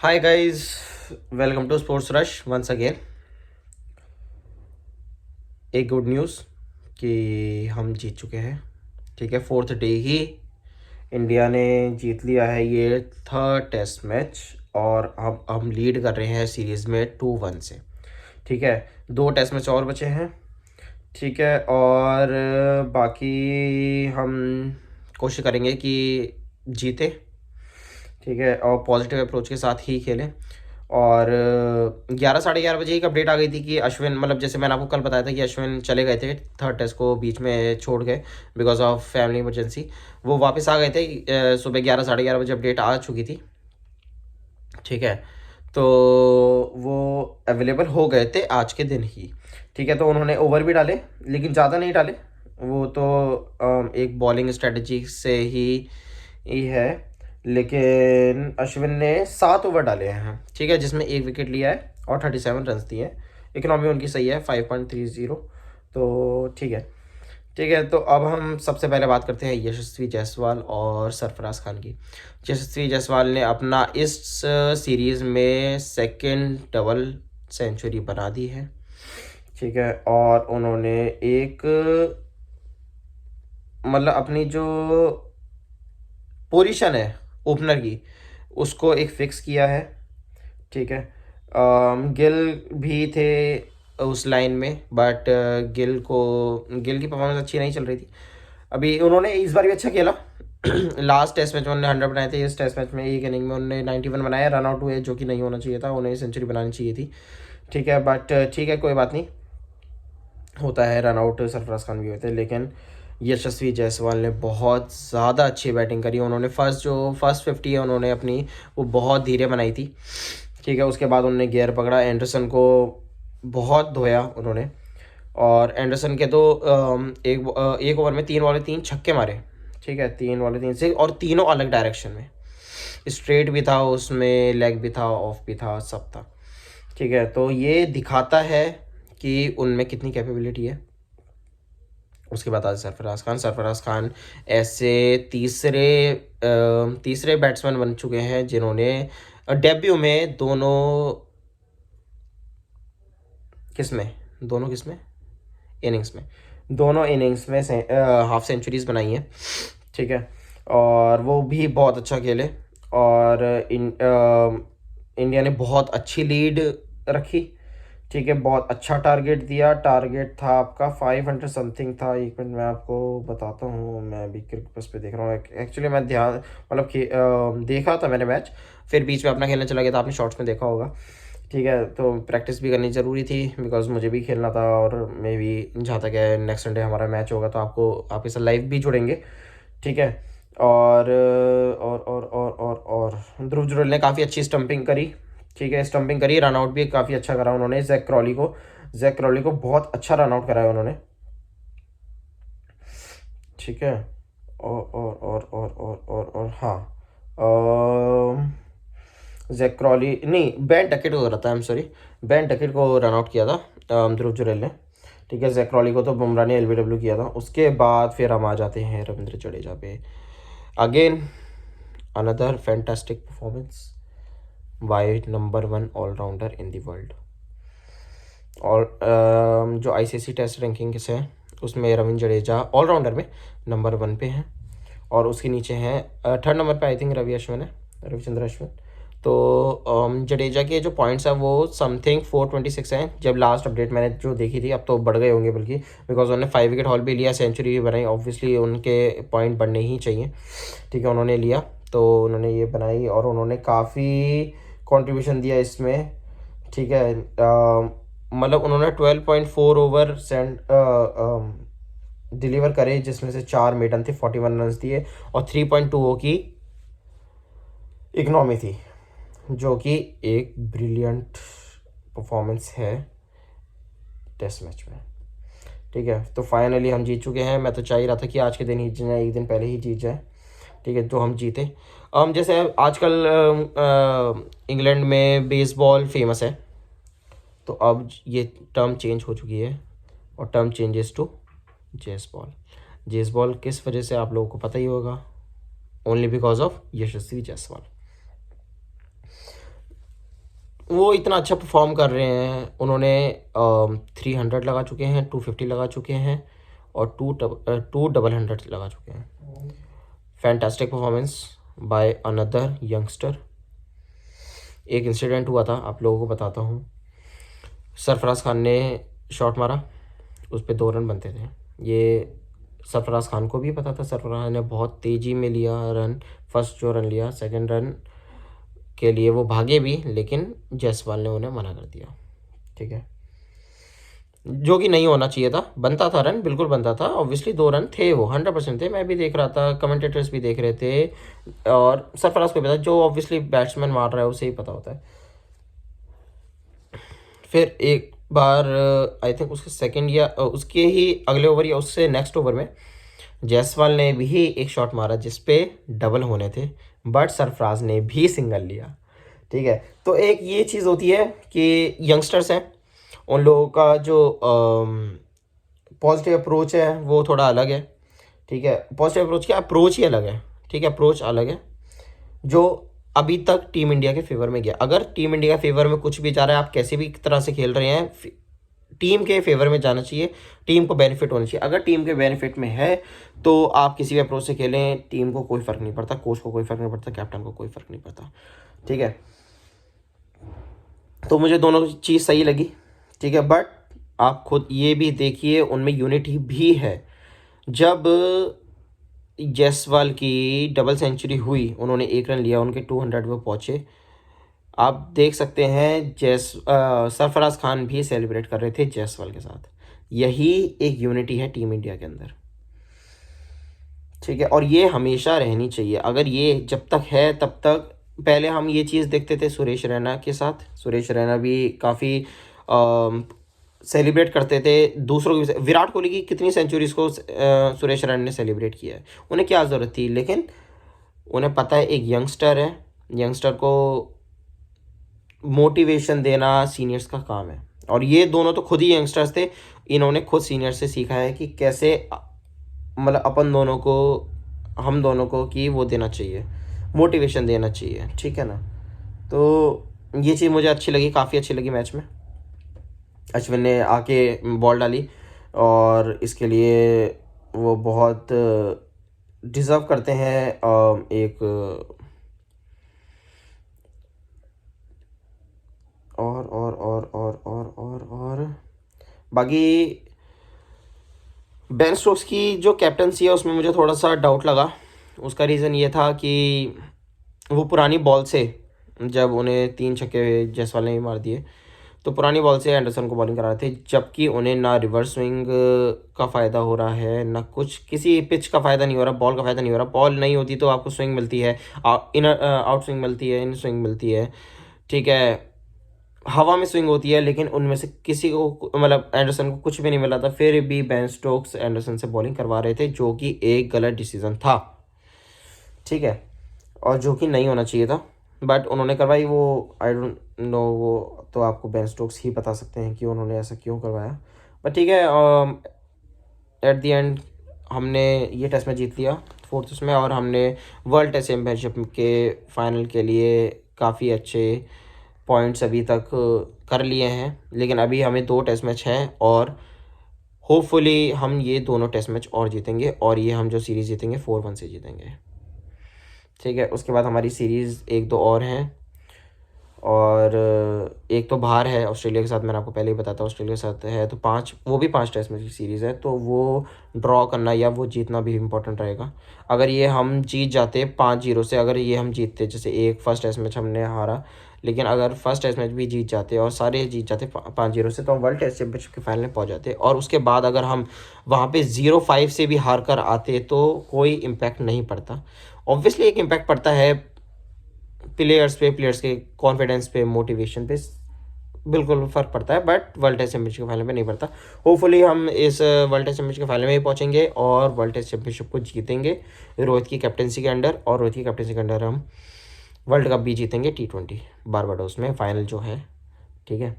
Hi guys, welcome to Sports Rush once again. एक good news कि हम जीत चुके हैं। ठीक है, फोर्थ डे ही इंडिया ने जीत लिया है ये थर्ड टेस्ट मैच और हम लीड कर रहे हैं सीरीज़ में 2-1 से। ठीक है, दो टेस्ट मैच और बचे हैं। ठीक है, और बाकी हम कोशिश करेंगे कि जीते। ठीक है, और पॉजिटिव अप्रोच के साथ ही खेलें। और 11 साढ़े 11 बजे एक अपडेट आ गई थी कि अश्विन, मतलब जैसे मैंने आपको कल बताया था कि अश्विन चले गए थे, थर्ड टेस्ट को बीच में छोड़ गए बिकॉज ऑफ फैमिली इमरजेंसी। वो वापस आ गए थे। सुबह 11 साढ़े 11 बजे अपडेट आ चुकी थी। ठीक है, तो वो अवेलेबल हो गए थे आज के दिन ही। ठीक है, तो उन्होंने ओवर भी डाले लेकिन ज़्यादा नहीं डाले। वो तो एक बॉलिंग स्ट्रेटजी से ही है। लेकिन अश्विन ने 7 ओवर डाले हैं। ठीक है, जिसमें एक विकेट लिया है और 37 रन दिए हैं। इकोनॉमी उनकी सही है 5.30। तो ठीक है। ठीक है, तो अब हम सबसे पहले बात करते हैं यशस्वी जायसवाल और सरफराज खान की। यशस्वी जायसवाल ने अपना इस सीरीज़ में सेकंड डबल सेंचुरी बना दी है। ठीक है, और उन्होंने एक मतलब अपनी जो पोजीशन है ओपनर की उसको एक फिक्स किया है। ठीक है, गिल भी थे उस लाइन में, बट गिल की परफॉर्मेंस अच्छी नहीं चल रही थी। अभी उन्होंने इस बार भी अच्छा खेला। लास्ट टेस्ट मैच में उन्होंने 100 बनाए थे। इस टेस्ट मैच में एक इनिंग में उन्होंने 91 बनाया, रन आउट हुए, जो कि नहीं होना चाहिए था, उन्हें सेंचुरी बनानी चाहिए थी। ठीक है, बट ठीक है, कोई बात नहीं, होता है, रन आउट सरफराज खान भी होते हैं। लेकिन यशस्वी जायसवाल ने बहुत ज़्यादा अच्छी बैटिंग करी। उन्होंने फर्स्ट 50 है उन्होंने अपनी, वो बहुत धीरे बनाई थी। ठीक है, उसके बाद उन्होंने गियर पकड़ा, एंडरसन को बहुत धोया उन्होंने। और एंडरसन के तो एक ओवर में 3 बॉल में 3 छक्के मारे। ठीक है, 3 बॉल में 3 6, और तीनों अलग डायरेक्शन में। स्ट्रेट भी था उसमें, लेग भी था, ऑफ भी था, सब था। ठीक है, तो ये दिखाता है कि उनमें कितनी कैपेबिलिटी है। उसके बाद आज सरफराज खान ऐसे तीसरे तीसरे बैट्समैन बन चुके हैं जिन्होंने डेब्यू में दोनों किसमें इनिंग्स में, दोनों इनिंग्स में से हाफ सेंचुरीज बनाई हैं। ठीक है, और वो भी बहुत अच्छा खेले। और इंडिया ने बहुत अच्छी लीड रखी। ठीक है, बहुत अच्छा टारगेट दिया। टारगेट था आपका 500 समथिंग था। एक मिनट मैं आपको बताता हूँ, मैं भी क्रिकेट बस पे देख रहा हूँ। एक्चुअली मैं ध्यान मतलब कि देखा था मैंने मैच, फिर बीच में अपना खेलने चला गया था, आपने शॉर्ट्स में देखा होगा। ठीक है, तो प्रैक्टिस भी करनी ज़रूरी थी बिकॉज मुझे भी खेलना था। और मे भी जहाँ तक है नेक्स्ट संडे हमारा मैच होगा तो आपके साथ लाइव भी जुड़ेंगे। ठीक है, और ध्रुव जुरैल ने काफ़ी अच्छी स्टंपिंग करी। ठीक है, स्टंपिंग करी, रन आउट भी काफ़ी अच्छा करा उन्होंने। जैक क्रॉली को बहुत अच्छा रन आउट कराया उन्होंने। ठीक है, और हाँ, जैक क्रॉली नहीं, बैन डकेट को करा था, I am sorry, ban Duckett को रन आउट किया था ध्रुव जुरैल ने। ठीक है, जैक क्रॉली को तो बुमराह ने एलबीडब्ल्यू किया था। उसके बाद फिर हम आ जाते हैं रविंद्र जडेजा पे। Again another fantastic performance by number 1 allrounder in the world. और जो आईसीसी टेस्ट रैंकिंग से है उसमें रविंद्र जडेजा ऑलराउंडर में नंबर 1 पे हैं। और उसके नीचे हैं थर्ड नंबर पे आई थिंक रविचंद्र अश्विन। तो जडेजा के जो पॉइंट्स हैं वो समथिंग 426 हैं जब लास्ट अपडेट मैंने जो देखी थी। अब तो बढ़ गए होंगे बल्कि, बिकॉज उन्होंने 5 विकेट हॉल भी लिया, सेंचुरी भी बनाई, ऑब्वियसली उनके पॉइंट बढ़ने ही चाहिए। ठीक है, उन्होंने लिया तो उन्होंने ये बनाई और उन्होंने काफ़ी कंट्रीब्यूशन दिया इसमें। ठीक है, मतलब उन्होंने 12.4 ओवर डिलीवर करे, जिसमें से 4 मेडन थे, 41 रन दिए और 3.20 की इकनॉमी थी, जो कि एक ब्रिलियंट परफॉर्मेंस है टेस्ट मैच में। ठीक है, तो फाइनली हम जीत चुके हैं। मैं तो चाह ही रहा था कि आज के दिन ही जीत जाए, एक दिन पहले ही जीत जाए। ठीक है, तो हम जीते। जैसे आजकल इंग्लैंड में बेसबॉल फेमस है, तो अब ये टर्म चेंज हो चुकी है और टर्म चेंजेस टू जेसबॉल। जेसबॉल किस वजह से आप लोगों को पता ही होगा, ओनली बिकॉज ऑफ यशस्वी जायसवाल। वो इतना अच्छा परफॉर्म कर रहे हैं, उन्होंने 300 लगा चुके हैं, 250 लगा चुके हैं और टू डबल हंड्रेड लगा चुके हैं। Fantastic performance by another youngster. एक इंसिडेंट हुआ था, आप लोगों को बताता हूँ। सरफराज खान ने शॉट मारा, उस पर 2 रन बनते थे। ये सरफराज खान को भी पता था। सरफराज खान ने बहुत तेज़ी में लिया रन, फर्स्ट जो रन लिया, सेकंड रन के लिए वो भागे भी, लेकिन जायसवाल ने उन्हें मना कर दिया। ठीक है, जो कि नहीं होना चाहिए था। बनता था रन, बिल्कुल बनता था। ऑब्वियसली 2 रन थे, वो 100% थे। मैं भी देख रहा था, कमेंटेटर्स भी देख रहे थे, और सरफराज को भी पता, जो ऑब्वियसली बैट्समैन मार रहा है उसे ही पता होता है। फिर एक बार आई थिंक उसके सेकंड या उसके ही अगले ओवर या उससे नेक्स्ट ओवर में जायसवाल ने भी एक शॉट मारा जिस पे डबल होने थे, बट सरफराज ने भी सिंगल लिया। ठीक है, तो एक ये चीज़ होती है कि यंगस्टर्स हैं, उन लोगों का जो पॉजिटिव अप्रोच है वो थोड़ा अलग है। ठीक है, पॉजिटिव अप्रोच क्या, अप्रोच ही अलग है। ठीक है, अप्रोच अलग है, जो अभी तक टीम इंडिया के फेवर में गया। अगर टीम इंडिया के फेवर में कुछ भी जा रहा है, आप कैसे भी तरह से खेल रहे हैं, टीम के फेवर में जाना चाहिए, टीम को बेनिफिट होना चाहिए। अगर टीम के बेनिफिट में है तो आप किसी भी अप्रोच से खेलें, टीम को कोई फ़र्क नहीं पड़ता, कोच को कोई फ़र्क नहीं पड़ता, कैप्टन को कोई फ़र्क नहीं पड़ता। ठीक है, तो मुझे दोनों चीज़ सही लगी। ठीक है, बट आप खुद ये भी देखिए, उनमें यूनिटी भी है। जब जायसवाल की डबल सेंचुरी हुई, उन्होंने 1 रन लिया, उनके 200 पे पहुँचे। आप देख सकते हैं सरफराज खान भी सेलिब्रेट कर रहे थे जायसवाल के साथ। यही एक यूनिटी है टीम इंडिया के अंदर। ठीक है, और ये हमेशा रहनी चाहिए। अगर ये जब तक है तब तक, पहले हम ये चीज़ देखते थे सुरेश रैना के साथ। सुरेश रैना भी काफ़ी सेलिब्रेट करते थे दूसरों की। विराट कोहली की कितनी सेंचुरीज को सुरेश रैना ने सेलिब्रेट किया है, उन्हें क्या ज़रूरत थी। लेकिन उन्हें पता है एक यंगस्टर है, यंगस्टर को मोटिवेशन देना सीनियर्स का काम है। और ये दोनों तो खुद ही यंगस्टर्स थे, इन्होंने खुद सीनियर से सीखा है कि कैसे मतलब अपन दोनों को, हम दोनों को कि वो देना चाहिए, मोटिवेशन देना चाहिए। ठीक है ना, तो ये चीज़ मुझे अच्छी लगी, काफ़ी अच्छी लगी मैच में। अश्विन ने आके बॉल डाली और इसके लिए वो बहुत डिज़र्व करते हैं एक और बाकी बेन स्टोक्स की जो कैप्टनसी है उसमें मुझे थोड़ा सा डाउट लगा। उसका रीज़न ये था कि वो पुरानी बॉल से, जब उन्हें 3 छक्के जायसवाल ने ही मार दिए, तो पुरानी बॉल से एंडरसन को बॉलिंग करा रहे थे, जबकि उन्हें ना रिवर्स स्विंग का फ़ायदा हो रहा है, ना कुछ किसी पिच का फ़ायदा नहीं हो रहा, बॉल का फ़ायदा नहीं हो रहा। बॉल नहीं होती तो आपको स्विंग मिलती है, इनर आउट स्विंग मिलती है, इन स्विंग मिलती है। ठीक है, हवा में स्विंग होती है, लेकिन उनमें से किसी को मतलब एंडरसन को कुछ भी नहीं मिला था। फिर भी बेन स्टोक्स एंडरसन से बॉलिंग करवा रहे थे, जो कि एक गलत डिसीजन था। ठीक है, और जो कि नहीं होना चाहिए था, बट उन्होंने करवाई। वो आई डोंट नो, वो तो आपको बेन स्टोक्स ही बता सकते हैं कि उन्होंने ऐसा क्यों करवाया। बट ठीक है, एट द एंड हमने ये टेस्ट में जीत लिया, 4th उसमें, और हमने वर्ल्ड टेस्ट चैम्पियनशिप के फाइनल के लिए काफ़ी अच्छे पॉइंट्स अभी तक कर लिए हैं। लेकिन अभी हमें 2 टेस्ट मैच हैं, और होपफुली हम ये दोनों टेस्ट मैच और जीतेंगे, और ये हम जो सीरीज़ जीतेंगे 4-1 से जीतेंगे। ठीक है, उसके बाद हमारी सीरीज़ 1-2 और हैं, और एक तो बाहर है ऑस्ट्रेलिया के साथ, मैंने आपको पहले ही बताया था ऑस्ट्रेलिया के साथ है, तो 5, वो भी 5 टेस्ट मैच की सीरीज़ है, तो वो ड्रॉ करना या वो जीतना भी इम्पोर्टेंट रहेगा। अगर ये हम जीत जाते 5-0 से, अगर ये हम जीतते, जैसे एक फर्स्ट टेस्ट मैच हमने हारा, लेकिन अगर फर्स्ट टेस्ट मैच भी जीत जाते और सारे जीत जाते 5-0 से, तो हम वर्ल्ड टेस्ट चैम्पियनशिप के फाइनल में पहुंच जाते। और उसके बाद अगर हम वहाँ पे 0-5 से भी हार कर आते तो कोई इम्पैक्ट नहीं पड़ता। ऑब्वियसली एक इम्पैक्ट पड़ता है प्लेयर्स पे, प्लेयर्स के कॉन्फिडेंस पे, मोटिवेशन पे बिल्कुल फ़र्क पड़ता है, बट वर्ल्ड टेस्ट चैम्पियनशिप के फाइनल में नहीं पड़ता। होपफुली हम इस वर्ल्ड टेस्ट चैम्पियनशिप के फाइनल में ही पहुंचेंगे और वर्ल्ड टेस्ट चैम्पियनशिप को जीतेंगे रोहित की कैप्टनसी के अंडर, और रोहित की कैप्टनसी के अंडर हम वर्ल्ड कप भी जीतेंगे, T20 बारबाडोस में फाइनल जो है। ठीक है,